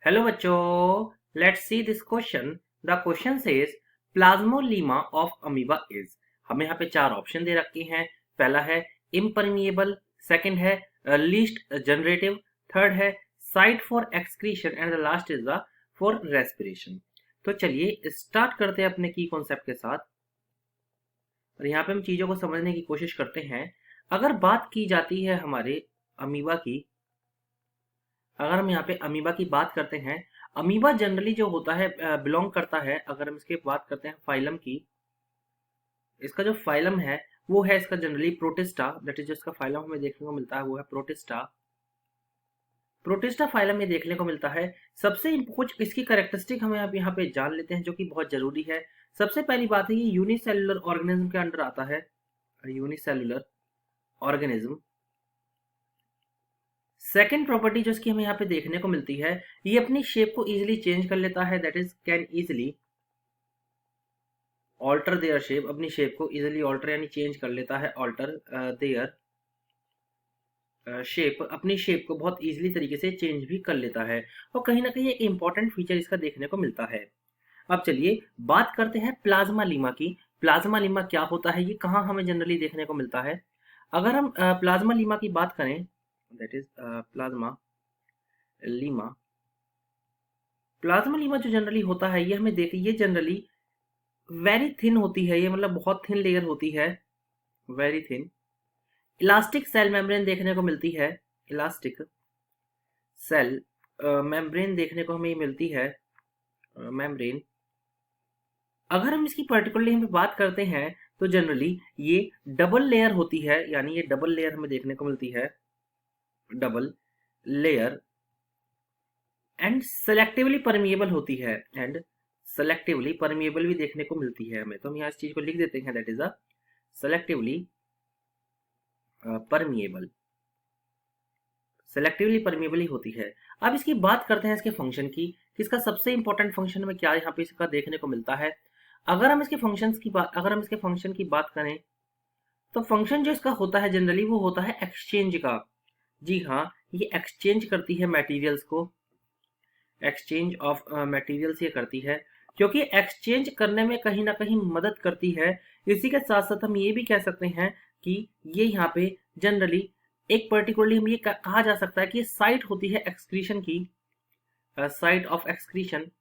Hello बच्चों, let's see this question. The question says plasmalemma of amoeba is. हमें यहाँ पे चार ऑप्शन दे रखे हैं। पहला है इम्परमिएबल, सेकंड है लीस्ट जनरेटिव, थर्ड है site for excretion and the last is the for respiration. तो चलिए स्टार्ट करते हैं अपने की कॉन्सेप्ट के साथ और यहाँ पे हम चीजों को समझने की कोशिश करते हैं। अगर बात की जाती है हमारे अमीबा की, अगर हम यहाँ पे अमीबा की बात करते हैं, अमीबा जनरली जो होता है बिलोंग करता है, अगर हम इसकी बात करते हैं फाइलम की, इसका जो फाइलम है वो है इसका जनरली प्रोटिस्टा। दैट इज जो इसका फाइलम हमें देखने को मिलता है वो है प्रोटिस्टा। प्रोटिस्टा फाइलम में देखने को मिलता है। सबसे कुछ इसकी कैरेक्टरिस्टिक हमें अब यहाँ पे जान लेते हैं जो कि बहुत जरूरी है। सबसे पहली बात है ये यूनिसेलुलर ऑर्गेनिज्म के अंडर आता है। Unicellular organism. सेकेंड प्रॉपर्टी जो इसकी हमें यहाँ पे देखने को मिलती है, ये अपनी शेप को इजीली चेंज कर लेता है। That is can easily alter their shape. अपनी शेप को इजीली ऑल्टर यानी चेंज कर लेता है। ऑल्टर देयर शेप, अपनी शेप को बहुत इजीली तरीके से चेंज भी कर लेता है और कहीं ना कहीं एक इंपॉर्टेंट फीचर इसका देखने को मिलता है। अब चलिए बात करते हैं प्लाज्मा लीमा की। प्लाज्मा लीमा क्या होता है, ये कहाँ हमें जनरली देखने को मिलता है। अगर हम प्लाज्मा लीमा की बात करें, that is plasma Lima. Plasma Lima जो जनरली होता है ये हमें देखिए, ये जनरली वेरी थिन होती है। ये मतलब बहुत थिन लेयर होती है, very thin. Elastic cell membrane देखने को मिलती है। इलास्टिक सेल मेम्ब्रेन देखने को हमें मिलती है, मेम्ब्रेन। अगर हम इसकी पर्टिकुलरली हम बात करते हैं तो जनरली ये डबल लेयर होती है, यानी ये डबल लेयर हमें देखने को मिलती है, double layer. And selectively permeable होती है, एंड सेलेक्टिवली परमिएबल भी देखने को मिलती है हमें। तो हम यहाँ इस चीज को लिख देते हैं, that is a selectively permeable. Selectively permeable ही होती है। अब इसकी बात करते हैं इसके फंक्शन की, कि इसका सबसे इंपॉर्टेंट फंक्शन में क्या यहाँ पे इसका देखने को मिलता है। अगर हम इसके फंक्शन की बात करें तो फंक्शन जो इसका होता है जनरली वो होता है एक्सचेंज का। जी हाँ, ये एक्सचेंज करती है मटेरियल्स को, एक्सचेंज ऑफ मटेरियल्स ये करती है, क्योंकि एक्सचेंज करने में कहीं ना कहीं मदद करती है। इसी के साथ साथ हम ये भी कह सकते हैं कि ये यहाँ पे जनरली एक पर्टिकुलरली हम ये कहा जा सकता है कि ये साइट होती है एक्सक्रीशन की। साइट ऑफ एक्सक्रीशन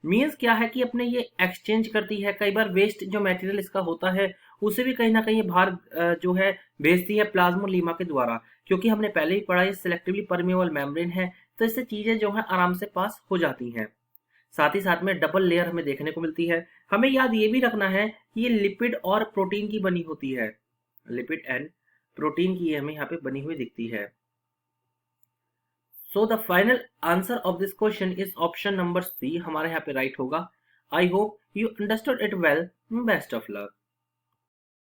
मीन्स क्या है कि अपने ये एक्सचेंज करती है। कई बार वेस्ट जो मटेरियल इसका होता है उसे भी कहीं ना कहीं बाहर जो है भेजती है प्लाज्मोलीमा के द्वारा, क्योंकि हमने पहले ही पढ़ा ये सिलेक्टिवली परमिएबल मेम्ब्रेन है, तो इससे चीजें जो है आराम से पास हो जाती हैं। साथ ही साथ में डबल लेयर हमें देखने को मिलती है। हमें याद ये भी रखना है कि ये लिपिड और प्रोटीन की बनी होती है। लिपिड एंड प्रोटीन की हमें यहाँ पे बनी हुई दिखती है। So the final answer of this question is option number C, हमारे यहाँ पे राइट होगा। I hope you understood it well. Best of luck.